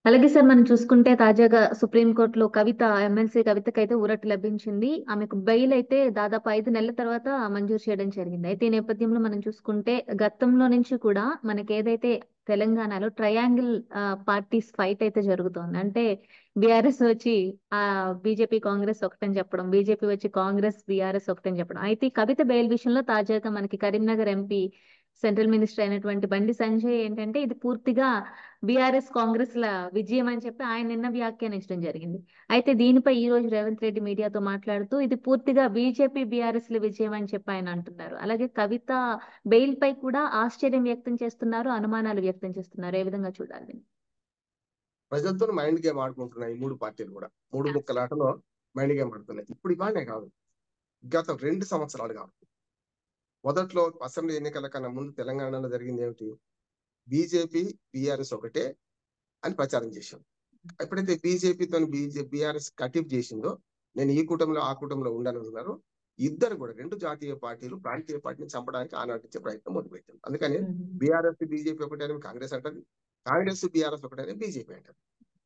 అలాగే సార్ మనం చూసుకుంటే తాజాగా సుప్రీంకోర్టులో ఎమ్మెల్సీ కవితకైతే ఊరట లభించింది. ఆమెకు బెయిల్ అయితే దాదాపు 5 నెలల తర్వాత మంజూరు చేయడం జరిగింది. అయితే ఈ నేపథ్యంలో మనం చూసుకుంటే గతంలో నుంచి కూడా మనకేదైతే తెలంగాణలో ట్రయాంగిల్ పార్టీస్ ఫైట్ అయితే జరుగుతోంది. అంటే బీఆర్ఎస్ వచ్చి బీజేపీ కాంగ్రెస్ ఒకటని చెప్పడం, బీజేపీ వచ్చి కాంగ్రెస్ బీఆర్ఎస్ ఒకటని చెప్పడం. అయితే ఈ కవిత బెయిల్ విషయంలో తాజాగా మనకి కరీంనగర్ ఎంపీ సెంట్రల్ మినిస్టర్ అయినటువంటి బండి సంజయ్ ఏంటంటే ఇది పూర్తిగా బీఆర్ఎస్ కాంగ్రెస్ ల విజయం అని చెప్పి ఆయన నిన్న వ్యాఖ్యానించడం జరిగింది. అయితే దీనిపై ఈ రోజు రేవంత్ రెడ్డి మీడియాతో మాట్లాడుతూ ఇది పూర్తిగా బీజేపీ బీఆర్ఎస్ ల విజయం అని చెప్పి ఆయన అంటున్నారు. అలాగే కవిత బెయిల్ పై కూడా ఆశ్చర్యం వ్యక్తం చేస్తున్నారు, అనుమానాలు వ్యక్తం చేస్తున్నారు. ఏ విధంగా చూడాలి? ప్రజలతో మైండ్ గేమ్ ఆడుకుంటున్నాయి ఈ మూడు పార్టీలు కూడా. మూడు ముక్కల ఆటలో మైండ్ గేమ్ ఆడుతున్నాయి. ఇప్పుడు ఇవాళనే కాదు, గత 2 సంవత్సరాలు కాదు. మొదట్లో అసెంబ్లీ ఎన్నికల కన్నా ముందు తెలంగాణలో జరిగింది ఏమిటి? బీజేపీ బీఆర్ఎస్ ఒకటే అని ప్రచారం చేశాం. ఎప్పుడైతే బీజేపీతో బీఆర్ఎస్ కటిఫ్ చేసిందో, నేను ఈ కూటమిలో ఆ కూటమిలో ఉండనున్నారు. ఇద్దరు కూడా 2 జాతీయ పార్టీలు ప్రాంతీయ పార్టీని చంపడానికి ఆనాటించే ప్రయత్నం మొదలుపెట్టారు. అందుకని బీఆర్ఎస్ బీజేపీ ఒకటే కాంగ్రెస్ అంటది, కాంగ్రెస్ బీఆర్ఎస్ ఒకటే బీజేపీ అంటది.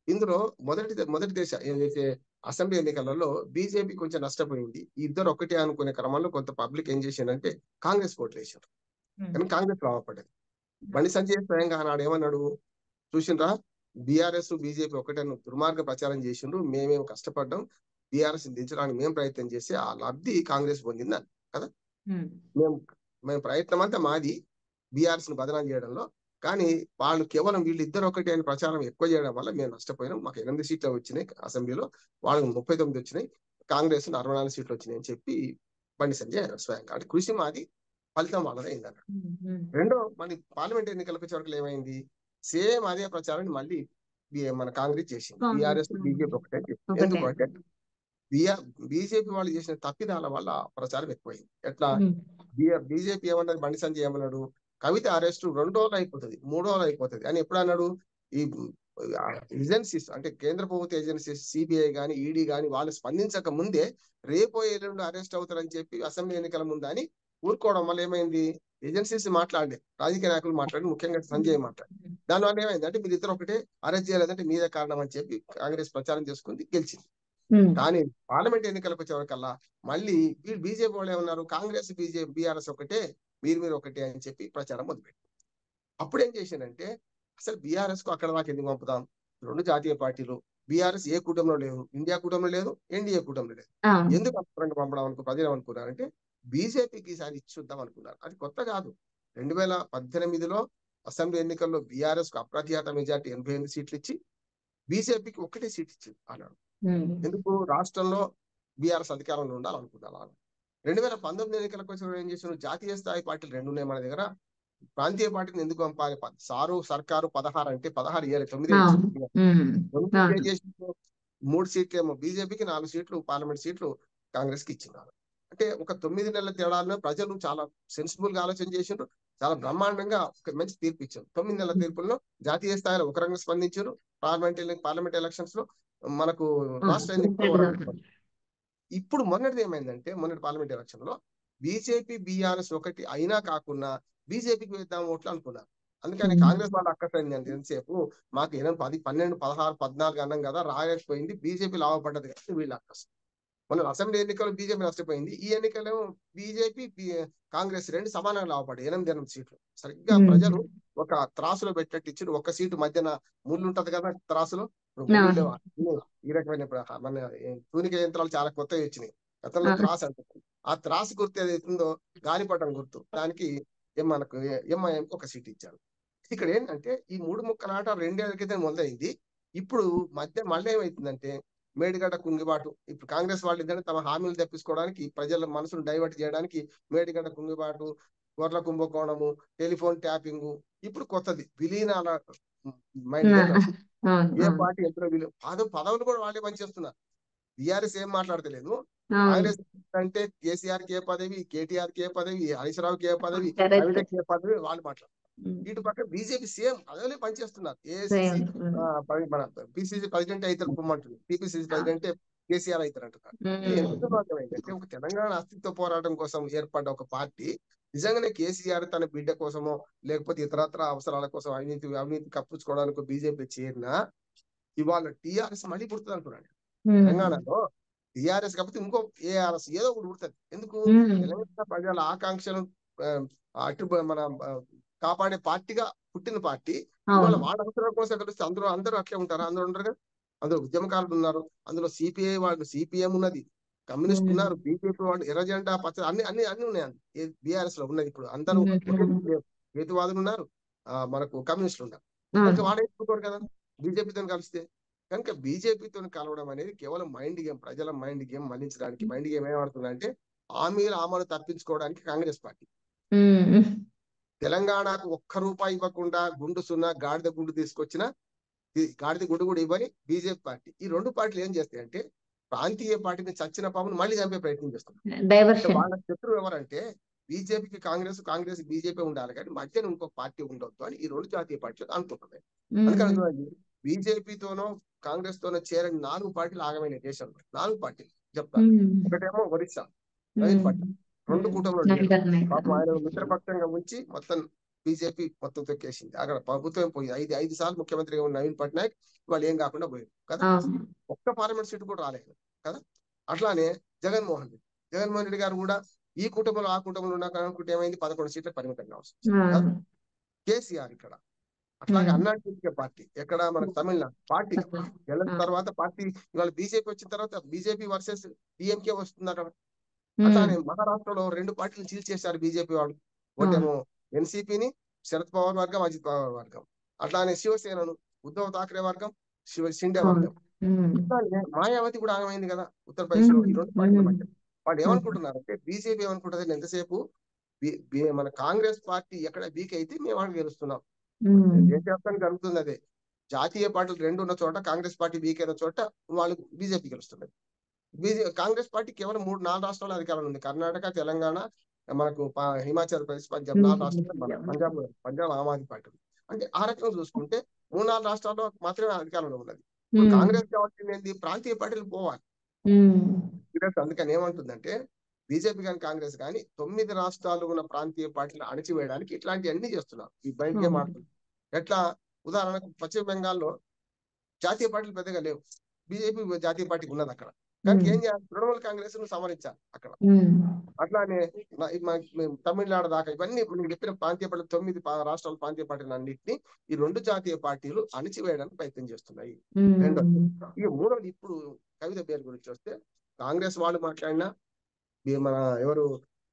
ఇందులో మొదటి దేశ ఏదైతే అసెంబ్లీ ఎన్నికలలో బీజేపీ కొంచెం నష్టపోయింది. ఇద్దరు ఒకటే అనుకునే క్రమంలో కొంత పబ్లిక్ ఏం చేసిందంటే కాంగ్రెస్ ఓట్లు వేశారు. కానీ కాంగ్రెస్ లాభపడ్డది. బండి సంజయ్ స్వయంగా ఆనాడు ఏమన్నాడు? చూసిండ్రా, బీఆర్ఎస్ బీజేపీ ఒకటే దుర్మార్గ ప్రచారం చేసిండ్రు, మేమేం కష్టపడ్డాం, బీఆర్ఎస్ దించడానికి మేము ప్రయత్నం చేసి ఆ లబ్ధి కాంగ్రెస్ పొందిందని కదా. మేము ప్రయత్నం అంతా మాది బీఆర్ఎస్ ను బదనాం చేయడంలో, కానీ వాళ్ళు కేవలం వీళ్ళిద్దరు ఒకటి అని ప్రచారం ఎక్కువ చేయడం వల్ల మేము నష్టపోయినాం. మాకు 8 సీట్లు వచ్చినాయి అసెంబ్లీలో, వాళ్ళకి 39 వచ్చినాయి, కాంగ్రెస్ 64 సీట్లు వచ్చినాయి అని చెప్పి బండి సంజయ్ స్వయంగా. అంటే కృషి మాది, ఫలితం వాళ్ళదే అయిందన్న. రెండో మన పార్లమెంట్ ఎన్నికలకు వచ్చేవరకు ఏమైంది? సేమ్ అదే ప్రచారాన్ని మళ్ళీ మన కాంగ్రెస్ చేసింది. బీఆర్ఎస్ బీజేపీ ఒకటే. ఎందుకంటే బీజేపీ వాళ్ళు చేసిన తప్పిదాల వల్ల ప్రచారం ఎక్కువైంది. ఎట్లా? బీజేపీ ఏమన్నది, బండి సంజయ్ ఏమన్నాడు? కవిత అరెస్ట్ 2 రోజులు అయిపోతుంది, 3 రోజులు అయిపోతుంది అని ఎప్పుడు అన్నాడు? ఈ ఏజెన్సీస్ అంటే కేంద్ర ప్రభుత్వ ఏజెన్సీస్ సిబిఐ గాని ఈడీ గాని వాళ్ళు స్పందించక ముందే రేపో ఎల్లుండి అరెస్ట్ అవుతారని చెప్పి అసెంబ్లీ ఎన్నికల ముందు అని ఊరుకోవడం వల్ల ఏమైంది? ఏజెన్సీస్ మాట్లాడే, రాజకీయ నాయకులు మాట్లాడి, ముఖ్యంగా సంజయ్ మాట్లాడి, దానివల్ల ఏమైంది అంటే మీరు ఇద్దరు ఒకటే, అరెస్ట్ చేయలేదంటే మీదే కారణం అని చెప్పి కాంగ్రెస్ ప్రచారం చేసుకుంది, గెలిచింది. కానీ పార్లమెంట్ ఎన్నికలకు వచ్చేవరకల్లా మళ్ళీ బీజేపీ వాళ్ళు ఏమన్నారు? కాంగ్రెస్ బీజేపీ బీఆర్ఎస్ ఒకటే, మీరు ఒకటే అని చెప్పి ప్రచారం మొదలుపెట్టారు. అప్పుడు ఏం చేసిందంటే, అసలు బీఆర్ఎస్ కు అక్కడ దాకా ఎందుకు పంపుతాం? 2 జాతీయ పార్టీలు, బీఆర్ఎస్ ఏ కూటమిలో లేదు, ఇండియా కూటమిలో లేదు, ఎన్డీఏ కూటమిలో లేదు. ఎందుకు అప్పుడు పంపడం ప్రజలు ఏమనుకున్నారంటే బీజేపీకి ఈసారి ఇచ్చుద్దాం అనుకున్నారు. అది కొత్త కాదు. 2018లో అసెంబ్లీ ఎన్నికల్లో బీఆర్ఎస్ కు అప్రతిహత మెజార్టీ 88 సీట్లు ఇచ్చి బీజేపీకి ఒకటే సీట్ ఇచ్చింది అన్నాడు. ఎందుకు? రాష్ట్రంలో బీఆర్ఎస్ అధికారంలో ఉండాలనుకున్నారు. 2019 ఎన్నికలకు వచ్చి ఏం చేసిన? జాతీయ స్థాయి పార్టీలు 2 ఉన్నాయి మన దగ్గర, ప్రాంతీయ పార్టీని ఎందుకు పంపాలి? సర్కారు 16 అంటే 16 ఇయ్యాలి, 9 చేసి 3 సీట్లేమో బీజేపీకి, 4 సీట్లు పార్లమెంట్ సీట్లు కాంగ్రెస్ కి ఇచ్చినారు. అంటే ఒక 9 నెలల తేడాలో ప్రజలు చాలా సెన్సిబుల్ గా ఆలోచన చేసిండ్రు, చాలా బ్రహ్మాండంగా ఒక మంచి తీర్పు ఇచ్చారు. 9 నెలల తీర్పుల్లో జాతీయ స్థాయిలో ఒక రకంగా స్పందించారు, పార్లమెంట్ ఎలక్షన్స్ లో మనకు రాష్ట్ర ఎన్నికల్లో. ఇప్పుడు మొన్నటిది ఏమైందంటే, మొన్నటి పార్లమెంట్ ఎలక్షన్ లో బీజేపీ బీఆర్ఎస్ ఒకటి అయినా కాకుండా బీజేపీకి వేద్దాం ఓట్లు అనుకున్నారు. అందుకని కాంగ్రెస్ వాళ్ళు అక్కసైంది అంటే ఎంతసేపు మాకు 10, 12, 16, 14 అన్నాం కదా, రాలేకపోయింది, బీజేపీ లాభపడ్డది కదా, వీళ్ళు అక్కస్. మొన్న అసెంబ్లీ ఎన్నికల్లో బీజేపీ నష్టపోయింది, ఈ ఎన్నికల్లో బీజేపీ కాంగ్రెస్ 2 సమానంగా లాభపడ్డాయి, 8 సీట్లు. సరిగ్గా ప్రజలు ఒక త్రాసులో పెట్టట్టు ఇచ్చారు. ఒక్క సీటు మధ్యన ముళ్ళు ఉంటది కదా త్రాసులో, ఈ రకమైన మన తూనిక యంత్రాలు చాలా కొత్తగా వచ్చినాయి. గతంలో త్రాసు అంటారు, ఆ త్రాసు గుర్తు ఏదైతుందో గాలిపటం గుర్తు, దానికి మనకు ఎంఐఎం ఒక సీట్ ఇచ్చారు. ఇక్కడ ఏంటంటే ఈ 3 ముక్కల ఆట 2 ఏళ్ల క్రితం మొదలైంది. ఇప్పుడు మళ్ళీ ఏమైతుందంటే మేడిగడ్డ కుంగిబాటు. ఇప్పుడు కాంగ్రెస్ వాళ్ళు ఏంటంటే తమ హామీలు తెప్పించుకోవడానికి, ప్రజల మనసును డైవర్ట్ చేయడానికి మేడిగడ్డ కుంగిబాటు, గొర్రెల కుంభకోణము, టెలిఫోన్ ట్యాపింగ్, ఇప్పుడు కొత్తది విలీనాల మైండ్ గేమ్. ఏ పార్టీ ఎంతో పదవులు కూడా వాళ్ళే పనిచేస్తున్నారు. బీఆర్ఎస్ ఏం మాట్లాడతలేదు. కాంగ్రెస్ అంటే కేసీఆర్ కే పదవి, కేటీఆర్ కే పదవి, హరీష్ రావు కే పదవి, కవితకి ఏ పదవి వాళ్ళు మాట్లాడతారు. ఇటు పక్క బీజేపీ సేమ్ పదవులే పనిచేస్తున్నారు. ఏఐసిసి మన పిసిసి ప్రెసిడెంట్ అవుతారు పొమ్మంటుంది, టీపీసీసీ ప్రెసిడెంట్ కేసీఆర్ అవుతారు అంటున్నారు. ఎంత భాగమైందంటే ఒక తెలంగాణ అస్తిత్వ పోరాటం కోసం ఏర్పడ్డ ఒక పార్టీ నిజంగానే కేసీఆర్ తన బిడ్డ కోసమో లేకపోతే ఇతరత్ర అవసరాల కోసం అవినీతి కప్పించుకోవడానికి బీజేపీ చేరినా ఇవాళ టీఆర్ఎస్ మళ్ళీ పుడుతుంది అంటున్నాడు. ఉమ్, తెలంగాణలో టీఆర్ఎస్ కాకపోతే ఇంకో ఏఆర్ఎస్ ఏదో ఒకటి పుడుతుంది. ఎందుకు? ఉమ్, తెలంగాణ ప్రజల ఆకాంక్షలను అటు మన కాపాడే పార్టీగా పుట్టిన పార్టీ ఇవాళ అవును. వాళ్ళ అవసరాల కోసం కలిస్తే అందరూ అట్లే ఉంటారా? అందరూ ఉండరు కదా. అందులో ఉద్యమకారులు ఉన్నారు, అందులో సిపిఐ వాళ్ళు, సిపిఎం ఉన్నది, కమ్యూనిస్ట్ ఉమ్, ఉన్నారు, బీజేపీ వాళ్ళు, ఎర్ర జెండా పచ్చ అన్ని ఉన్నాయి బీఆర్ఎస్ లో ఉన్నది. ఇప్పుడు అందరూ ఉమ్, ఒకే ఉమ్, హేతువాదులు ఉన్నారు, మనకు కమ్యూనిస్టులు ఉన్నారు. అవును. కనుక వాడే ఎత్తుకోరు కదా బీజేపీతో కలిస్తే. కనుక బీజేపీతో కలవడం అనేది కేవలం మైండ్ గేమ్, ప్రజల మైండ్ గేమ్ మళ్లించడానికి. మైండ్ గేమ్ ఏమడుతుందంటే హామీలు అమలు తప్పించుకోవడానికి కాంగ్రెస్ పార్టీ. ఉమ్, తెలంగాణకు ఒక్క రూపాయి ఇవ్వకుండా గుండు సున్నా గాడిద గుండు తీసుకొచ్చిన గాడిద గుండు కూడా ఇవ్వని బీజేపీ పార్టీ. ఈ రెండు పార్టీలు ఏం చేస్తాయంటే ప్రాంతీయ పార్టీని చచ్చిన పామును మళ్ళీ చంపే ప్రయత్నం చేస్తున్నారు. అంటే డైవర్షన్. వాళ్ళ శత్రువు ఎవరంటే బీజేపీకి కాంగ్రెస్ బీజేపీ ఉండాలి, కానీ మధ్యన ఇంకొక పార్టీ ఉండొద్దు అని ఈ రెండు జాతీయ పార్టీలు అనుకుంటున్నాయి. అందుకని చూడండి, బీజేపీతోనో కాంగ్రెస్ తోనో చేరని 4 పార్టీలు ఆగమైన దేశంలో 4 పార్టీలు చెప్తాను. ఒకటేమో ఒరిస్సా నవీన్ పట్నాయక్, 2 కూటమిలో లేడు. పాపం ఆయన మిత్రపక్షంగా ఉంచి మొత్తం బీజేపీ మొత్తం తొక్కేసింది. అక్కడ ప్రభుత్వం పోయింది. 5 సార్లు ముఖ్యమంత్రిగా ఉన్న నవీన్ పట్నాయక్ వాళ్ళు ఏం కాకుండా పోయింది కదా. ఒక్క పార్లమెంట్ సీటు కూడా రాలేదు కదా. అట్లానే జగన్మోహన్ రెడ్డి గారు కూడా ఈ కూటమిలో ఆ కూటమిలో ఉన్న అనుకుంటే ఏమైంది, 11 సీట్లకు పరిమితంగా వస్తుంది. కేసీఆర్ ఇక్కడ అట్లాగే అన్నాడీఎంకే పార్టీ ఎక్కడ మనకు తమిళనాడు పార్టీ గెలిచిన తర్వాత పార్టీ ఇవాళ బీజేపీ వచ్చిన తర్వాత బీజేపీ వర్సెస్ డిఎంకే వస్తున్నారు. అట్లానే మహారాష్ట్రలో 2 పార్టీలు చీల్చేశారు బీజేపీ వాళ్ళు. ఒకటేమో ఎన్సీపీని శరద్ పవార్ వర్గం, అజిత్ పవార్ వర్గం, అట్లానే శివసేనను ఉద్ధవ్ ఠాక్రే వర్గం, షిండే వర్గం. అట్లానే మాయావతి కూడా ఆగమైంది కదా ఉత్తరప్రదేశ్ లో. ఈ 2 పార్టీల మధ్య వాళ్ళు ఏమనుకుంటున్నారంటే బీజేపీ ఏమనుకుంటుంది, ఎంతసేపు మన కాంగ్రెస్ పార్టీ ఎక్కడ వీక్ అయితే మేము వాళ్ళు గెలుస్తున్నాం. దేశవ్యాప్తంగా జరుగుతుంది అదే. జాతీయ పార్టీలు 2 ఉన్న చోట కాంగ్రెస్ పార్టీ వీక్ అయిన చోట వాళ్ళు బీజేపీ గెలుస్తున్నది. కాంగ్రెస్ పార్టీ కేవలం 3-4 రాష్ట్రాల అధికారంలో ఉంది. కర్ణాటక, తెలంగాణ, మనకు హిమాచల్ ప్రదేశ్, పంజాబ్ 4 రాష్ట్రాలు. పంజాబ్ ఆమ్ ఆద్మీ పార్టీ. అంటే ఆ రకంగా చూసుకుంటే 3-4 రాష్ట్రాల్లో మాత్రమే అధికారంలో ఉన్నది. ఇప్పుడు కాంగ్రెస్ కావాల్సింది ఏంటి, ప్రాంతీయ పార్టీలు పోవాలి. అందుకని ఏమంటుందంటే బీజేపీ కానీ కాంగ్రెస్ కానీ 9 రాష్ట్రాలు ఉన్న ప్రాంతీయ పార్టీలు అణచివేయడానికి ఇట్లాంటివన్నీ చేస్తున్నారు. ఈ బయట గేమ్ ఆడుతున్నారు. ఎట్లా, ఉదాహరణకు పశ్చిమ బెంగాల్లో జాతీయ పార్టీలు పెద్దగా లేవు, బీజేపీ జాతీయ పార్టీ ఉన్నది అక్కడ. కానీ ఏం చేయాలి, తృణమూల్ కాంగ్రెస్ ను సమరించాలి అక్కడ. అట్లానే తమిళనాడు దాకా ఇవన్నీ నేను చెప్పిన ప్రాంతీయ పార్టీలు 9 రాష్ట్రాల ప్రాంతీయ పార్టీలు అన్నింటినీ ఈ 2 జాతీయ పార్టీలు అణిచివేయడానికి ప్రయత్నం చేస్తున్నాయి. రెండోది, ఈ మూడోది, ఇప్పుడు కవిత పేరు గురించి వస్తే కాంగ్రెస్ వాళ్ళు మాట్లాడినా మన ఎవరు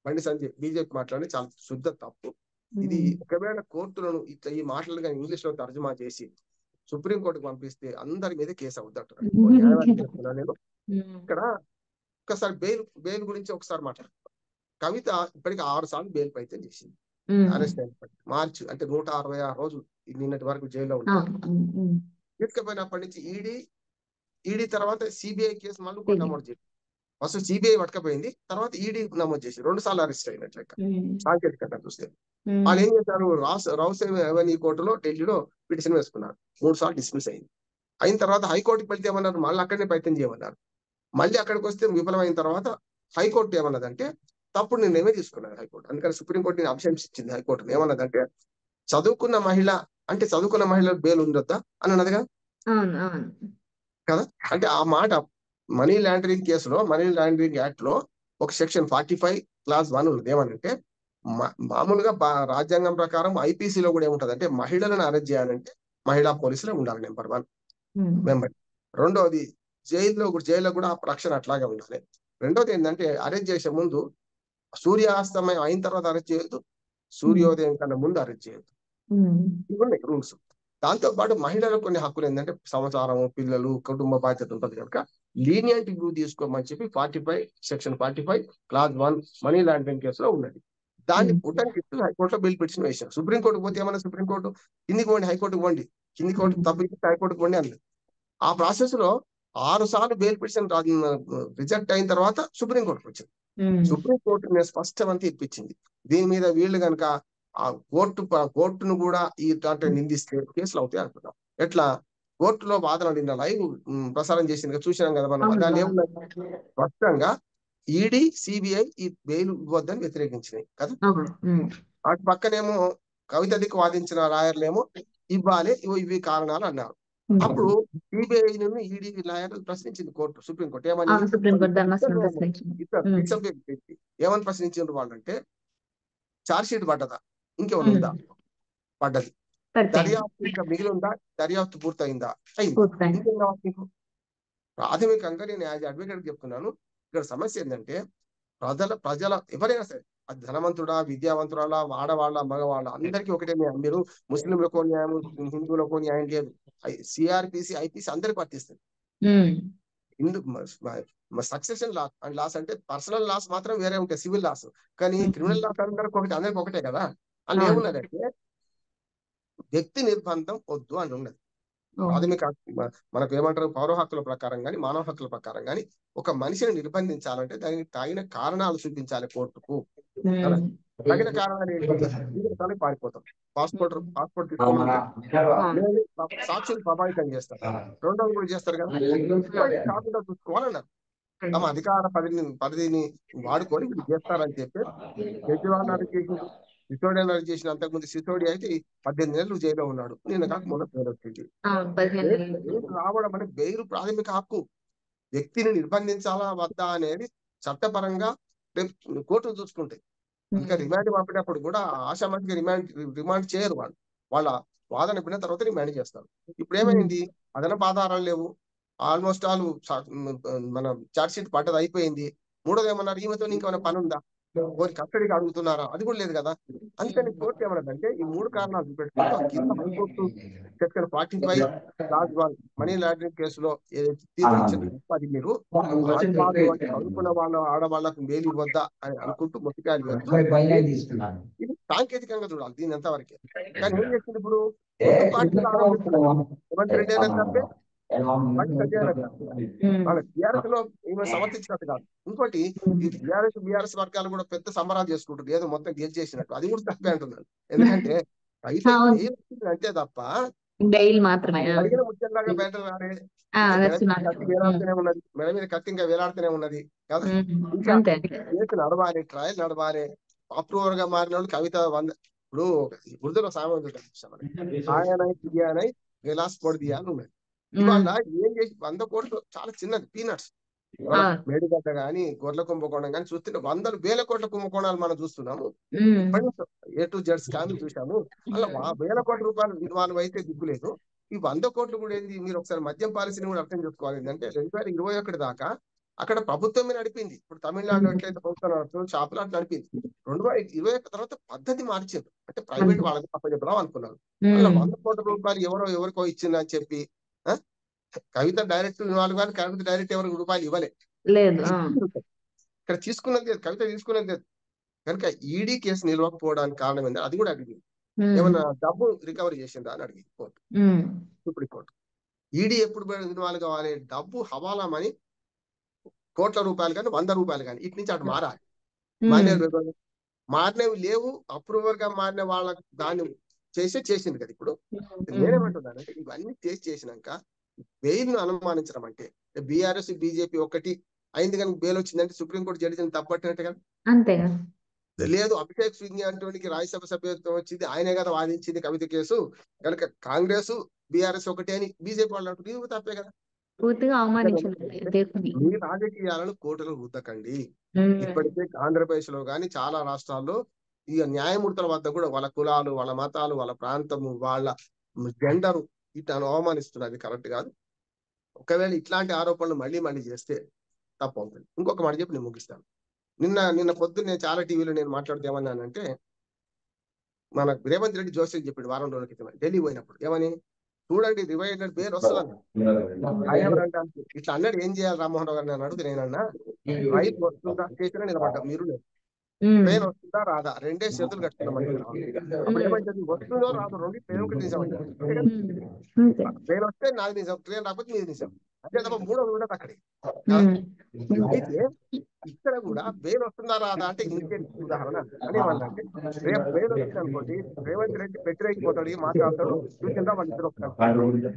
బండి సంజయ్ బీజేపీ మాట్లాడి చాలా శుద్ధ తప్పు. ఇది ఒకవేళ కోర్టులను ఇట్లా ఈ మాటలు కానీ ఇంగ్లీష్ లో తర్జుమా చేసి సుప్రీంకోర్టుకు పంపిస్తే అందరి మీద కేసు అవుతుంటారు. న్యాయవాది చెప్తున్నా నేను. ఇక్కడ ఒకసారి బెయిల్ గురించి ఒకసారి మాట్లాడుతున్నాను. కవిత ఇప్పటికి 6 సార్లు బెయిల్ ప్రయత్నం చేసింది. అరెస్ట్ అయినప్పటి మార్చి అంటే 166 రోజులు నిన్నటి వరకు జైల్లో ఉంటారు. తీసుకుపోయినప్పటి నుంచి ఈడీ తర్వాత సిబిఐ కేసు మళ్ళీ కూడా నమోదు చేసింది. ఫస్ట్ సిబిఐ పట్టుకపోయింది, తర్వాత ఈడీ నమోదు చేసి 2 సార్లు అరెస్ట్ అయినట్లు లెక్క. సాంకేతికత చూస్తే వాళ్ళు ఏం చేశారు, రౌసేవ్ అవెన్యూ కోర్టులో ఢిల్లీలో పిటిషన్ వేసుకున్నారు. 3 సార్లు డిస్మిస్ అయింది. అయిన తర్వాత హైకోర్టుకి వెళ్తే ఏమన్నారు, మళ్ళీ అక్కడనే ప్రయత్నం చేయమన్నారు. మళ్ళీ అక్కడికి వస్తే విఫలమైన తర్వాత హైకోర్టు ఏమన్నదంటే తప్పుడు నిర్ణయమే తీసుకున్నది హైకోర్టు. అందుకని సుప్రీంకోర్టు అభిశంసించింది హైకోర్టు. ఏమన్నదంటే చదువుకున్న మహిళ బెయిల్ ఉండొద్దా అని అన్నదిగా కదా. అంటే ఆ మాట మనీ లాండరింగ్ కేసులో, మనీ లాండరింగ్ యాక్ట్ లో ఒక సెక్షన్ 45 క్లాస్ 1 ఉన్నది. ఏమనంటే మామూలుగా రాజ్యాంగం ప్రకారం ఐపీసీలో కూడా ఏముంటది అంటే మహిళలను అరెస్ట్ చేయాలంటే మహిళా పోలీసులే ఉండాలి నెంబర్ 1 మెంబర్. రెండోది జైల్లో కూడా రక్షణ అట్లాగే ఉండాలి. రెండోది ఏంటంటే అరెస్ట్ చేసే ముందు సూర్యాస్తమయం అయిన తర్వాత అరెస్ట్ చేయొద్దు, సూర్యోదయం కన్నా ముందు అరెస్ట్ చేయొద్దు. ఇవన్నీ రూల్స్. దాంతో పాటు మహిళలకు కొన్ని హక్కులు ఏంటంటే సంసారం, పిల్లలు, కుటుంబ బాధ్యత ఉంటుంది కనుక లీనియంట్ వ్యూ తీసుకోమని చెప్పి సెక్షన్ 45 క్లాస్ 1 మనీ లాండరింగ్ కేసులో ఉన్నది. దాన్ని ఉటంకిస్తూ హైకోర్టులో బిల్ పిటిషన్ వేశారు. సుప్రీంకోర్టుకు పోతే ఏమన్నా, సుప్రీంకోర్టు కిందికి పోండి, హైకోర్టుకు పోండి, కింది కోర్టు తప్పు హైకోర్టుకు పోండి అన్నది. ఆ ప్రాసెస్ లో 6 సార్లు బెయిల్ పిటిషన్ రిజెక్ట్ అయిన తర్వాత సుప్రీంకోర్టుకు వచ్చింది. సుప్రీంకోర్టు నేను స్పష్టమంతా ఇప్పించింది. దీని మీద వీళ్ళు కనుక ఆ కోర్టును కూడా ఈ దాంట్లో నిందిస్తే కేసులు అవుతాయి అనుకున్నాం. ఎట్లా, కోర్టులో వాదన నిన్న లైవ్ ప్రసారం చేసింది చూసినాం కదా మనం. దాన్ని ఏమున్నది, స్పష్టంగా ఈడీ, సిబిఐ ఈ బెయిల్ ఇవ్వద్దని వ్యతిరేకించినాయి కదా. అటు పక్కనేమో కవిత దిక్కు వాదించిన లాయర్లేమో ఇవ్వాలి, ఇవి కారణాలు అన్నారు. అప్పుడు సిబిఐ ఈడీ లాయర్లు ప్రశ్నించింది కోర్టు, సుప్రీంకోర్టు ఏమని, సుప్రీంకోర్టు ధర్మాసనం ప్రశ్నించింది. ఏమని ప్రశ్నించారు వాళ్ళంటే, ఛార్జ్ షీట్ పడ్డదా, ఇంకేమైనా ఉందా, పడ్డది, దర్యాప్తు ఇంకా మిగిలి ఉందా, దర్యాప్తు పూర్తయిందా, అయింది, ఇంకేం కావాలి మీకు. ప్రాథమికంగా నేను యాజ్ అడ్వకేట్ చెప్తున్నాను, ఇక్కడ సమస్య ఏంటంటే ప్రజల ఎవరైనా సరే, అది ధనవంతుడా, విద్యావంతురాలా, ఆడవాళ్ళ, మగవాళ్ళ, అందరికీ ఒకటే న్యాయం. మీరు ముస్లింలకు న్యాయం, హిందువులకు న్యాయం లేదు. సిఆర్పిసి, ఐపీసీ అందరికి వర్తిస్తుంది. Hindu succession law and laws అంటే పర్సనల్ లాస్ మాత్రం వేరే ఉంటాయి, సివిల్ లాస్, కానీ క్రిమినల్ లాస్ అందరికి ఒకటే కదా. అందులో ఏమున్నదంటే వ్యక్తి నిర్బంధం వద్దు అని ఉన్నది. ప్రాథమిక మనకు ఏమంటారు, పౌర హక్కుల ప్రకారం కానీ మానవ హక్కుల ప్రకారం కానీ ఒక మనిషిని నిర్బంధించాలంటే దానికి తగిన కారణాలు చూపించాలి కోర్టుకు. తగిన కారణాలు ఏంటి, పారిపోతాం, పాస్పోర్ట్ తీసుకోమని సాక్షులు ప్రభావితం చేస్తారు, రెండోది కూడా చేస్తారు కదా, కాకుండా చూసుకోవాలన్నారు. తమ అధికార పరిధిని వాడుకొని వీళ్ళు చేస్తారని చెప్పి కేజ్రీవాల్ అరెస్ట్ చేసిండు, సిసోడియా అరెస్ట్ చేసిన. అంతకుముందు సిసోడియా అయితే 18 నెలలు జైల్లో ఉన్నాడు, నేను కాక మొన్న బెయిల్ వచ్చింది. బెయిల్ రావడం అంటే బెయిల్ ప్రాథమిక హక్కు. వ్యక్తిని నిర్బంధించాలా వద్దా అనేది చట్టపరంగా కోర్టులు చూసుకుంటాయి. ఇంకా రిమాండ్ పంపినప్పుడు కూడా ఆశామాషిగా రిమాండ్ చేయరు, వాళ్ళ వాదన విన్న తర్వాత రిమాండ్ చేస్తారు. ఇప్పుడు ఏమైంది, అదనపు ఆధారాలు లేవు, ఆల్మోస్ట్ ఆల్ మన ఛార్జ్ షీట్ పడ్డది అయిపోయింది. మూడోది ఏమన్నారు, ఈమెతో ఇంకేమైనా పని ఉందా, కోరి కస్టడీకి అడుగుతున్నారా, అది కూడా లేదు కదా. అందుకని కోర్టు ఏమన్నదంటే ఈ 3 కారణాలు చూపెట్టుకుంటూ కింద high court section 45 clause 1 money laundering కేసులో తీర్పు ఇచ్చింది, అది మీరు చదువుకున్న వాళ్ళ ఆడవాళ్లకు మేలు ఇవ్వద్దా అని అనుకుంటూ మొట్టికాయలు ఇది సాంకేతికంగా చూడాలి దీని ఎంతవరకే. కానీ ఏం చేస్తుంది ఇప్పుడు, రేవంత్ రెడ్డి అయినా తప్పే, వాళ్ళ టీఆర్ఎస్ లో ఈమె సమర్థించినట్టు కాదు. ఇంకోటి ఈ బీఆర్ఎస్ వర్గాలు కూడా పెద్ద సంబరాలు చేసుకుంటారు, ఏదో మొత్తం గెలిచేసినట్టు, అది కూడా తప్పే అంటున్నాను. ఎందుకంటే అయితే అంతే తప్ప బెయిల్ మాత్రమే అడిగిన ముత్యంలాగా బయట రాలే, ఉన్నది మెడ మీద కత్తి ఇంకా వేలాడుతూనే ఉన్నది కదా. ఇంకా కేసు నడవాలి, ట్రయల్ నడవాలి, అప్రూవర్ గా మారిన వాళ్ళు కవిత ఇప్పుడు ఉర్దూలో సామాన్య ఆయనై గిలాస్ పొడిదియా అని ఉన్నది. ఇవాళ ఏం చేసి 100 కోట్లు చాలా చిన్నది, పీనట్స్. మేడిగడ్డ గాని గొర్రెల కుంభకోణం కానీ చూస్తుంటే 100,000 కోట్ల కుంభకోణాలు మనం చూస్తున్నాము. A to Z స్కామ్లు చూసాము, అలా 1,000 కోట్ల రూపాయలు ఇన్వాల్వ్ అయితే దిక్కులేదు. ఈ 100 కోట్లు కూడా ఏంది, మీరు ఒకసారి మద్యం పాలసీని కూడా అర్థం చేసుకోవాలి. ఏంటంటే 2021 దాకా అక్కడ ప్రభుత్వమే నడిపింది. ఇప్పుడు తమిళనాడులో ఎట్లయితే ప్రభుత్వం నడుస్తుందో షాపులు అట్లా నడిపింది. 2021 తర్వాత పద్ధతి మార్చారు, అంటే ప్రైవేట్ వాళ్ళకి అప్పచెప్పడం అనుకున్నారు. అలా 100 కోట్ల రూపాయలు ఎవరికో ఇచ్చిందని చెప్పి కవిత డైరెక్ట్ ఇన్వాల్వ్ కానీ కవిత డైరెక్ట్ ఎవరికి రూపాయలు ఇవ్వలేదు. ఇక్కడ తీసుకున్నది కవిత తీసుకున్నది కనుక ఈడీ కేసు నిలవకపోవడానికి కారణం ఏంటంటే అది కూడా అడిగింది, ఏమన్నా డబ్బు రికవరీ చేసిందా అని అడిగింది కోర్టు, సుప్రీంకోర్టు. ఈడీ ఎప్పుడు ఇన్వాల్వ్ కావాలి, డబ్బు హవాలా మనీ కోట్ల రూపాయలు కానీ 100 రూపాయలు కానీ ఇటు నుంచి అటు మారాలి. మారినవి లేవు, అప్రూవర్ గా మారిన వాళ్ళ దాన్ని చేసింది కదా. ఇప్పుడు నేనేమంటున్నానంటే ఇవన్నీ చేసినాక బెయిల్ ను అనుమానించడం అంటే బీఆర్ఎస్ బీజేపీ ఒకటి అయింది కనుక బెయిల్ వచ్చిందంటే సుప్రీంకోర్టు జడ్జిని తప్పట్టినట్టు కదా. అంతేగా. లేదు, అభిషేక్ సింగ్ అంటోనికి రాజ్యసభ సభ్యత్వం వచ్చింది, ఆయనే కదా వాదించింది కవిత కేసు, కనుక కాంగ్రెస్ బీఆర్ఎస్ ఒకటి అని బీజేపీ వాళ్ళు అంటారు, ఇది తప్పే కదా. పూర్తిగా మీ రాజకీయాలను కోర్టులు రుద్దకండి. ఇప్పటికే ఆంధ్రప్రదేశ్ లో కానీ చాలా రాష్ట్రాల్లో ఇక న్యాయమూర్తుల వద్ద కూడా వాళ్ళ కులాలు, వాళ్ళ మతాలు, వాళ్ళ ప్రాంతము, వాళ్ళ జెండరు ఇట్లా అవమానిస్తున్నారు, అది కరెక్ట్ కాదు. ఒకవేళ ఇట్లాంటి ఆరోపణలు మళ్ళీ చేస్తే తప్పు అవుతుంది. ఇంకొక మాట చెప్పి నేను ముగిస్తాను. నిన్న పొద్దున్న నేను చాలా టీవీలో నేను మాట్లాడితే ఏమన్నానంటే, మన రేవంత్ రెడ్డి జోషి చెప్పాడు వారం రోజుల క్రితం ఢిల్లీ పోయినప్పుడు, ఏమని, చూడండి రివైండెడ్ పేరు వస్తుంది ఇట్లా అన్నాడు. ఏం చేయాలి రామ్మోహన్ రావు గారు అని అడుగుతుంది. నేనన్నా రైలు వస్తుందా స్టేషన్ నిలబడ్డా, మీరు లేదు, ట్రైన్ వస్తుందా రాదా, 2 చేతులు కట్టుకున్నాం. అప్పుడు ఏమైంది, వస్తుందో రాదు రెండు ట్రైన్ ఒకటి నిజం అంటే ట్రైన్ వస్తే నాది నిజం, ట్రైన్ రాకపోతే మీది నిజం, అంతే తప్ప మూడోది కూడా అక్కడికి. అయితే ఇక్కడ కూడా బెయిల్ వస్తుందా రాదా అంటే ఇంకే ఉదాహరణ అని ఏమన్నంటే, రేపు బెయిల్ వచ్చింది అనుకోండి, రేవంత్ రెడ్డి పెట్టిరైపోతాడు, మాట్లాడతాడు, చూసిందా వాళ్ళు ఇద్దరు వస్తారు.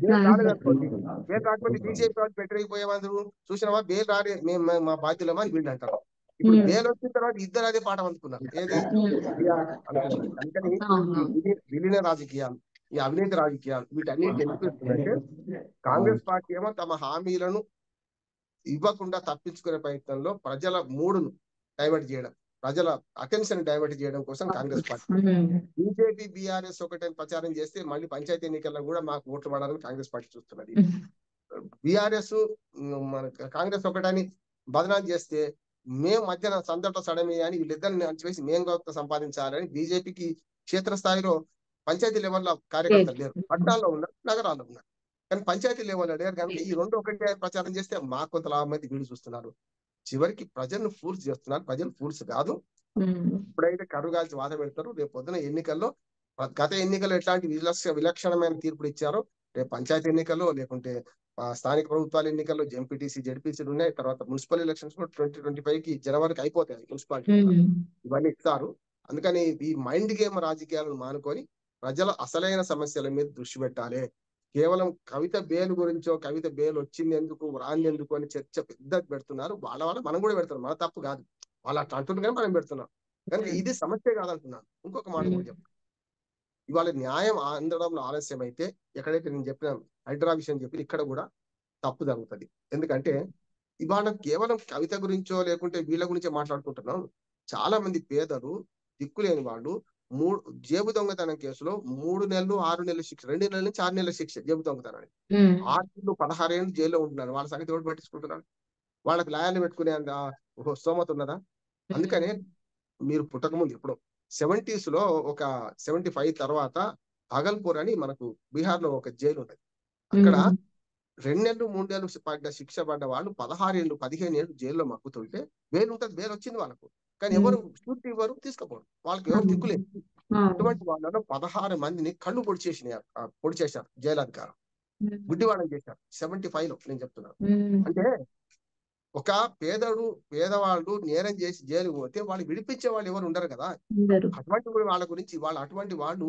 బెయిల్ రాలేదనుకోండి, బెయిల్ రాకపోతే బీజేపీ వాళ్ళు పెట్టిరైపోయేవాళ్ళు, చూసినావా బెయిల్ రాలే, మేము మా బాధ్యులమా అని వీళ్ళు అంటారు. ఇప్పుడు బెయిల్ వచ్చిన తర్వాత ఇద్దరు అదే పాఠం అనుకున్నారు, ఏది అనుకున్నారు. అందుకని విలీన రాజకీయాలు ఈ అవినీతి రాజకీయాలు వీటన్నిటి ఎందుకు ఇస్తుందంటే కాంగ్రెస్ పార్టీ ఏమో తమ హామీలను ఇవ్వకుండా తప్పించుకునే ప్రయత్నంలో ప్రజల మూడును డైవర్ట్ చేయడం, ప్రజల అటెన్షన్ డైవర్ట్ చేయడం కోసం కాంగ్రెస్ పార్టీ. బీజేపీ బీఆర్ఎస్ ఒకటే ప్రచారం చేస్తే మళ్ళీ పంచాయతీ ఎన్నికల్లో కూడా మాకు ఓట్లు పడాలని కాంగ్రెస్ పార్టీ చూస్తున్నది. బీఆర్ఎస్ మన కాంగ్రెస్ ఒకటని బదనాలు చేస్తే మేము మధ్యన సందట సడమే అని వీళ్ళిద్దరిని అణచివేసి మేము గొప్ప సంపాదించాలని బీజేపీకి క్షేత్రస్థాయిలో పంచాయతీ లెవెల్లో కార్యకర్తలు లేరు. పట్టణాల్లో ఉన్నారు, నగరాల్లో ఉన్నారు, కానీ పంచాయతీ లెవెల్లో లేరు. కనుక ఈ రెండు ఒకటే ప్రచారం చేస్తే మా కొంత లాభం అయితే వీళ్ళు చూస్తున్నారు. చివరికి ప్రజలను ఫూల్స్ చేస్తున్నారు. ప్రజలు ఫూల్స్ కాదు. ఇప్పుడైతే కరుగాల్చి వాద పెడతారు. రేపు పొద్దున ఎన్నికల్లో గత ఎన్నికల్లో ఎట్లాంటి విలక్షణమైన తీర్పులు ఇచ్చారో రేపు పంచాయతీ ఎన్నికల్లో లేకుంటే స్థానిక ప్రభుత్వాల ఎన్నికల్లో ఎంపీటీసీ జెడ్పీసీలు ఉన్నాయి. తర్వాత మున్సిపల్ ఎలక్షన్స్ కూడా 2025 జనవరికి అయిపోతాయి. మున్సిపాలిటీ ఇవన్నీ ఇస్తారు. అందుకని ఈ మైండ్ గేమ్ రాజకీయాలను మానుకొని ప్రజల అసలైన సమస్యల మీద దృష్టి పెట్టాలి. కేవలం కవిత బేలు గురించో కవిత బేలు వచ్చింది ఎందుకు రాంది ఎందుకు అని చర్చ పెద్ద పెడుతున్నారు. వాళ్ళ మనం కూడా పెడుతున్నాం, మన తప్పు కాదు. వాళ్ళు అట్లా అంటున్నారు కానీ మనం పెడుతున్నాం. కనుక ఇది సమస్య కాదంటున్నాను. ఇంకొక మాట కూడా చెప్తాను. ఇవాళ న్యాయం అందడంలో ఆలస్యం అయితే ఎక్కడైతే నేను చెప్పిన హైడ్రా విషయం చెప్పి ఇక్కడ కూడా తప్పు జరుగుతుంది. ఎందుకంటే ఇవాళ కేవలం కవిత గురించో లేకుంటే వీళ్ళ గురించో మాట్లాడుకుంటున్నాం. చాలా మంది పేదలు దిక్కులేని వాళ్ళు జేబు దొంగతనం కేసులో 3 నెలలు 6 నెలల శిక్ష, 2 నెలల నుంచి 6 నెలల శిక్ష జేబు దొంగతనానికి. 6 16 ఏళ్ళు జైల్లో ఉంటున్నారు. వాళ్ళ సంగతి ఎవరు పట్టించుకుంటున్నారు? వాళ్ళకి లాయర్లు పెట్టుకునే స్తోమత ఉన్నదా? అందుకనే మీరు పుట్టకముందు ఎప్పుడు 70s లో ఒక 75 తర్వాత భాగల్పూర్ అని మనకు బీహార్ లో ఒక జైలు ఉన్నది. అక్కడ 2 నెలలు 3 నెలలు పడ్డ శిక్ష పడ్డ వాళ్ళు 16 ఏళ్ళు 15 ఏళ్ళు జైల్లో మగ్గుతుంటే బెయిల్ ఉంటుంది. బెయిల్ వచ్చింది వాళ్ళకు, కానీ ఎవరు షూట్ ఇవ్వరు, తీసుకోపోరు. వాళ్ళకి ఎవరు దిక్కులేదు. అటువంటి వాళ్ళలో 16 మందిని కళ్ళు పొడి చేశారు జైలధికారం. గుడ్డివాళ్ళం చేశారు 75 లో. నేను చెప్తున్నాను అంటే ఒక పేదవాళ్ళు నేరం చేసి జైలు పోతే వాళ్ళు విడిపించే వాళ్ళు ఎవరు ఉండరు కదా. అటువంటి వాళ్ళ గురించి అటువంటి వాళ్ళు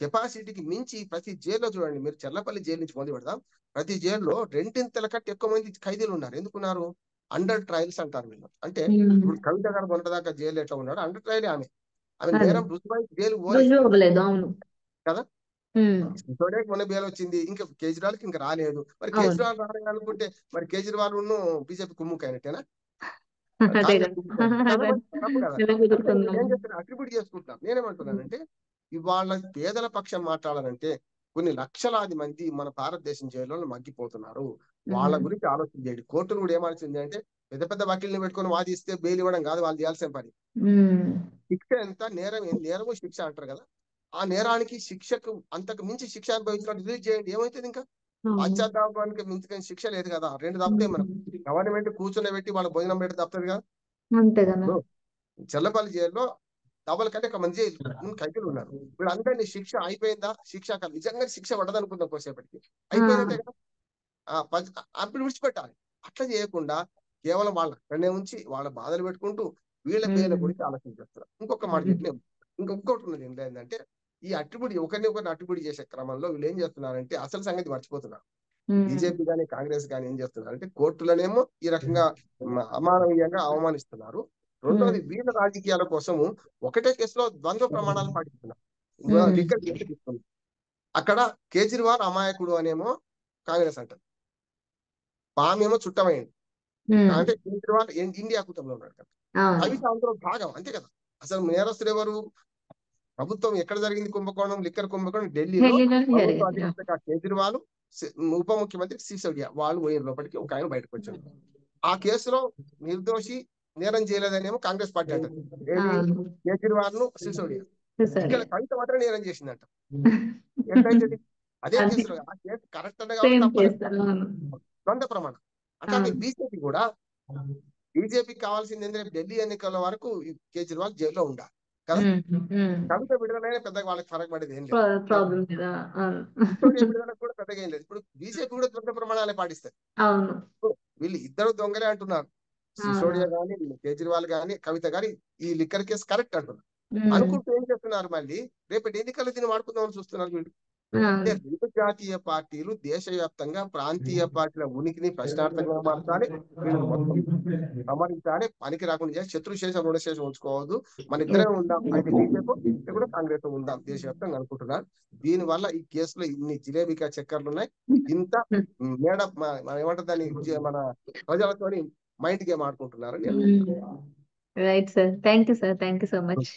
కెపాసిటీకి మించి ప్రతి జైల్లో చూడండి, మీరు చెర్లపల్లి జైలు నుంచి మొదలు పెడదాం. ప్రతి జైల్లో 2 కంటే ఎక్కువ మంది ఖైదీలు ఉన్నారు. ఎందుకున్నారు? అండర్ ట్రయల్స్ అంటారు వీళ్ళు. అంటే ఇప్పుడు కవిత గారు మొన్నదాకా జైలు ఎట్లా ఉన్నాడు, అండర్ ట్రయల్ ఆమె నేరం రుజువై జైలు పోలేదు కదా. సిసోడియాకి మొన్న బెయిల్ వచ్చింది, ఇంకా కేజ్రీవాల్ కి ఇంకా రాలేదు. మరి కేజ్రీవాల్ రాలేదు అనుకుంటే మరి కేజ్రీవాల్ బీజేపీ కుమ్ముకైనట్టేనా? తప్పు కదా. ఏం చెప్తున్నా అట్రిబ్యూట్ చేసుకుంటున్నాను. నేనేమంటున్నానంటే ఇవాళ పేదల పక్షం మాట్లాడాలంటే కొన్ని లక్షలాది మంది మన భారతదేశం జైల్లో మగ్గిపోతున్నారు. వాళ్ళ గురించి ఆలోచన చేయండి. కోర్టులు కూడా ఏమాల్సింది అంటే పెద్ద పెద్ద వకీల్ని పెట్టుకొని వాదిస్తే బెయిల్ ఇవ్వడం కాదు వాళ్ళు చేయాల్సిన పని. శిక్ష ఎంత, నేరము శిక్ష అంటారు కదా. ఆ నేరానికి శిక్షకు అంతకు మించి శిక్ష అనుభవించినట్టు రిలీజ్ చేయండి. ఏమైతుంది? ఇంకా పశ్చాత్తాపానికి మించిన శిక్ష లేదు కదా. 2 తప్పుతాయి. మనం గవర్నమెంట్ కూర్చొని వాళ్ళ భోజనం పెట్టి తప్పుతుంది కదా. చెల్లపల్లి జైల్లో డబల్ కంటే ఒక మంది ఖైదీలు ఉన్నారు. వీళ్ళందరినీ శిక్ష అయిపోయిందా? శిక్ష కాదు, నిజంగా శిక్ష పడదనుకుందాం కోసేపటికి అయిపోయినట్టే కదా. అప్పుడు విడిచిపెట్టాలి. అట్లా చేయకుండా కేవలం వాళ్ళ అక్కడనే ఉంచి వాళ్ళ బాధలు పెట్టుకుంటూ వీళ్ళ పేర్ల గురించి ఆలోచన చేస్తారు. ఇంకొక మాట చెప్పిన ఇంకొకటి ఉన్నది ఏంటంటే ఈ ఒకరిని అట్రిబ్యూట్ చేసే క్రమంలో వీళ్ళు ఏం చేస్తున్నారంటే అసలు సంగతి మర్చిపోతున్నారు. బీజేపీ కానీ కాంగ్రెస్ కానీ ఏం చేస్తున్నారంటే కోర్టులనేమో ఈ రకంగా అమానవీయంగా అవమానిస్తున్నారు. రెండోది వీళ్ళ రాజకీయాల కోసము ఒకటే కేసులో ద్వంద్వ ప్రమాణాలు పాటిస్తున్నారు. అక్కడ కేజ్రీవాల్ అమాయకుడు అనేమో కాంగ్రెస్ అంటారు, పామేమో చుట్టమైంది. అంటే కేజ్రీవాల్ ఇండియా కూటమిలో ఉన్నాడు కదా, కవిత అందులో భాగం అంతే కదా. అసలు నేరస్తులు ఎవరు? ప్రభుత్వం ఎక్కడ జరిగింది కుంభకోణం, లిక్కర్ కుంభకోణం ఢిల్లీలో. ప్రభుత్వ అధినేత కేజ్రీవాల్, ఉప ముఖ్యమంత్రి సిసోడియా వాళ్ళు పోయిన లోపలికి ఒక ఆయన బయటకు వచ్చాడు. ఆ కేసులో నిర్దోషి, నేరం చేయలేదనేమో కాంగ్రెస్ పార్టీ అంటారు. కేజ్రీవాల్ ను సిసోడియా. ఇక్కడ కవిత మాత్రం నేరం చేసిందంట. ఎట్లయితే అదే కేసులో ఆ కేసు కరెక్ట్ అంటే ద్వంద్వ ప్రమాణం. అట్లాంటి బీజేపీ కూడా బీజేపీకి కావాల్సింది ఏంటంటే ఢిల్లీ ఎన్నికల వరకు కేజ్రీవాల్ జైల్లో ఉండాలి కదా. కవిత విడుదలైన పెద్దగా వాళ్ళకి ఫరక్ పడేది ఏం లేదు. విడుదలకు కూడా పెద్దగా ఏం లేదు. ఇప్పుడు బీజేపీ కూడా ద్వంద్వ ప్రమాణాలే పాటిస్తారు. వీళ్ళు ఇద్దరు దొంగలే అంటున్నారు. సిసోడియా గాని, కేజ్రీవాల్ గాని, కవిత గాని ఈ లిక్కర్ కేసు కరెక్ట్ అంటున్నారు. అనుకుంటూ ఏం చేస్తున్నారు? మళ్ళీ రేపటి ఎన్నికల్లో దీన్ని వాడుకుందామని చూస్తున్నారు వీళ్ళు. అంటే రెండు జాతీయ పార్టీలు దేశవ్యాప్తంగా ప్రాంతీయ పార్టీల ఉనికిని ప్రశ్నార్థకంగా మార్చాలి, వీళ్ళని మొత్తం సమరించాలి, పనికి రాకుండా చేసి శత్రుశేషం రుణశేషం ఉంచుకోవద్దు, మన ఇద్దరమే ఉందాం, అయితే బీజేపీ కూడా కాంగ్రెస్ ఉందాం దేశవ్యాప్తంగా అనుకుంటున్నారు. దీనివల్ల ఈ కేసులో ఇన్ని జిలేబికా చక్కర్లు ఉన్నాయి, ఇంత ఏమంటారు దాన్ని మన ప్రజలతోని మైండ్ గేమ్ ఆడుకుంటున్నారు. Right sir, thank you sir, thank you so much.